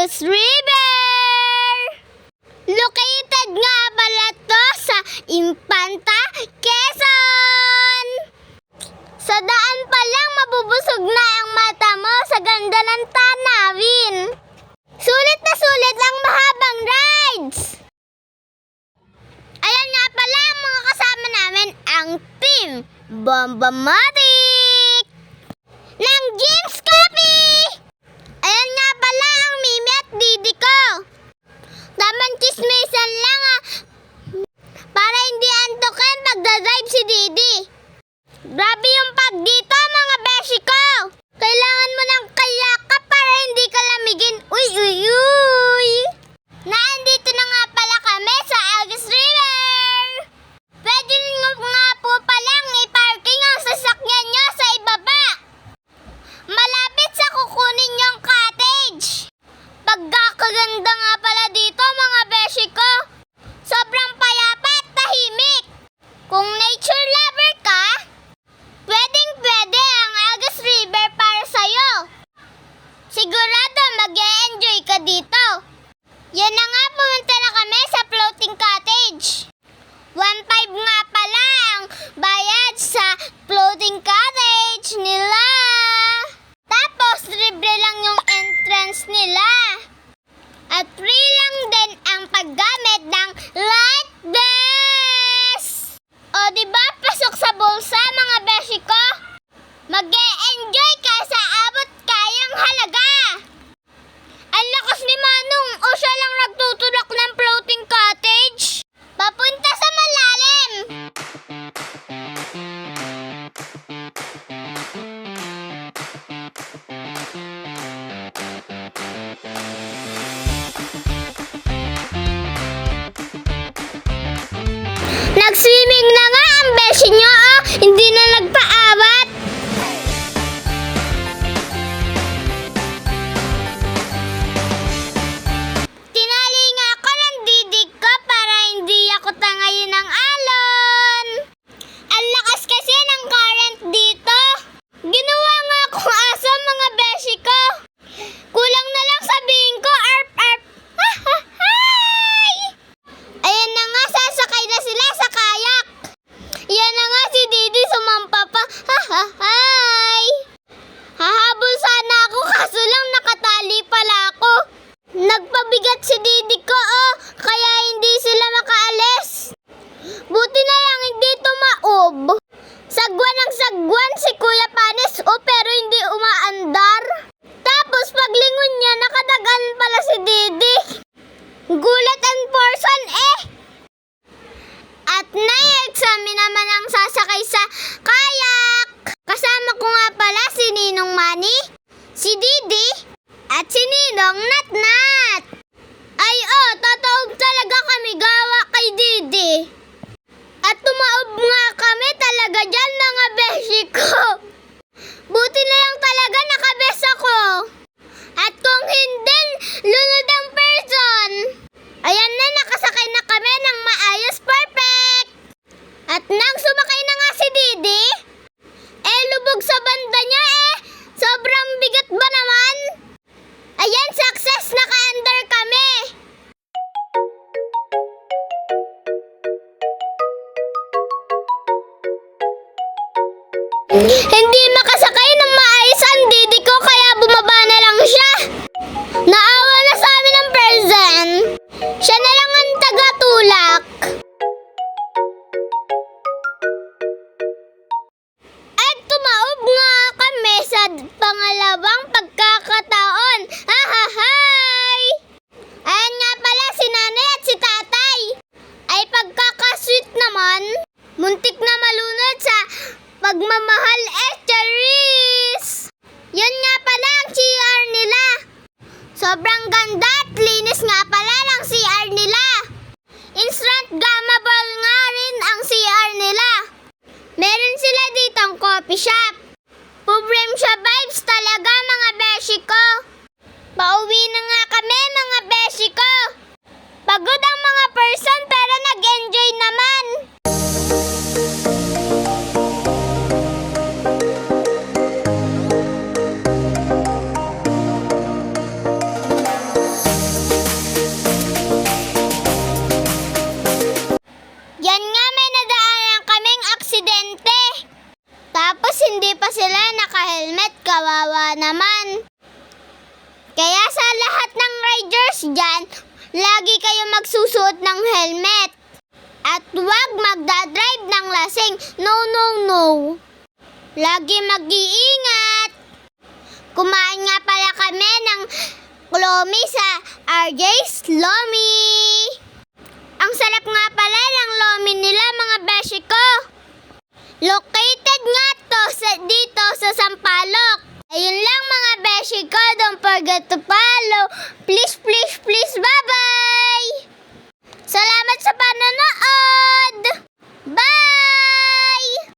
Agus River! Located nga pala to sa Infanta, Quezon! Sa daan pa lang mabubusog na ang mata mo sa ganda ng tanawin. Sulit na sulit ang mahabang rides! Ayan nga pala ang mga kasama namin, ang Team Bombamatic ng James Coffee! Ayan nga pala ang Mimi at Didi ko. Tamang chismisan lang para hindi antokin pagdadrive si Didi. Grabe yung pag dito mga beshi ko. Kailangan mo ng kayakap para hindi ka lamigin. Uy, uy, uy. Naandito na nga pala kami sa Agus River. Pwede nyo nga po palang i-parking ang sasakyan nyo sa ibaba. Malapit sa kukunin yung cottage. Pagkakaganda nga pala dito mga beshi ko. Sobrang payapa at tahimik. Kung nature lover ka, pwedeng pwede ang Agus River para sa'yo. Sigurado mag-e-enjoy ka dito. Yan na nga, pumunta na kami sa floating cottage. 1.5 nga pala ang bayad sa floating cottage nila. Tapos libre lang yung entrance nila. At free lang din ang paggamit ng light vest. O diba, pasok sa bulsa mga beshi ko. Mag-e-enjoy ka sa abot kayang halaga. Ang lakas ni Manong, o siya lang nagtutulak ng floating cottage. Papunta sa malalim. Nag-swimming na nga ang beshi nyo, oh. Hindi na nagpaawat. Tinali nga ako ng Didi ko para hindi ako tangayin ng alon. Ang lakas kasi ng current dito. Ginawa nga akong aso mga beshi ko. Kulang na lang sabihin ko, arp arp. Hi! Ayan na nga, sasakay na sila sa kayak. Yan na nga, si Didi sumampa pa. Hi! Hahabol sana ako kaso lang nakatali pala ako. Nagpabigat si Didi ko, oh, kaya hindi sila makaalis. Buti na lang hindi tumaob. Sagwan ang sagwan si Kuya Panis, oh, pero hindi umaandar. Tapos paglingon niya, nakadagan pala si Didi. Gulat ang person eh. At na-examine naman ang sasakay sa kayak. Kasama ko nga pala si Ninong Manny, si Didi, at si Ninong Natnat. Ay oh, totoo talaga kami gawa kay Didi. At tumaob nga kami talaga dyan mga beshi ko. Buti na lang talaga nakabes ako. At kung hindi, lunod ang person. Ayan na, nakasakay na kami ng maayos, perfect. At nang sumakay na nga si Didi, lubog sa banda niya sobrang bigat ba naman? Ayan, success, naka-under kami. Hindi makasakay ng maayos ang Didi ko kaya bumaba na lang siya. Naawa na sa amin ang person. Siya na lang ang tagatulak. At tumaob nga kami sa pangalawang pagkakataon. Hi! Ayan nga pala si nanay at si tatay. Ay pagkakasweet naman. Muntik na malunod sa pagmamahal Charis. Yan nga pala ang CR nila. Sobrang ganda at linis nga pala ng CR nila. Instagrammable nga rin ang CR nila. Meron sila ditong coffee shop. Probinsya vibes talaga mga beshi ko. Pauwi na nga kami mga beshi ko. Pagod ang mga person pero nag-enjoy naman. kawawa naman. Kaya sa lahat ng riders dyan, lagi kayo magsusuot ng helmet. At huwag magdadrive ng lasing. No, no, no. Lagi mag-iingat. Kumain nga pala kami ng lomi sa RJ's Lomi. Ang sarap nga pala ng lomi nila, mga beshi ko. Look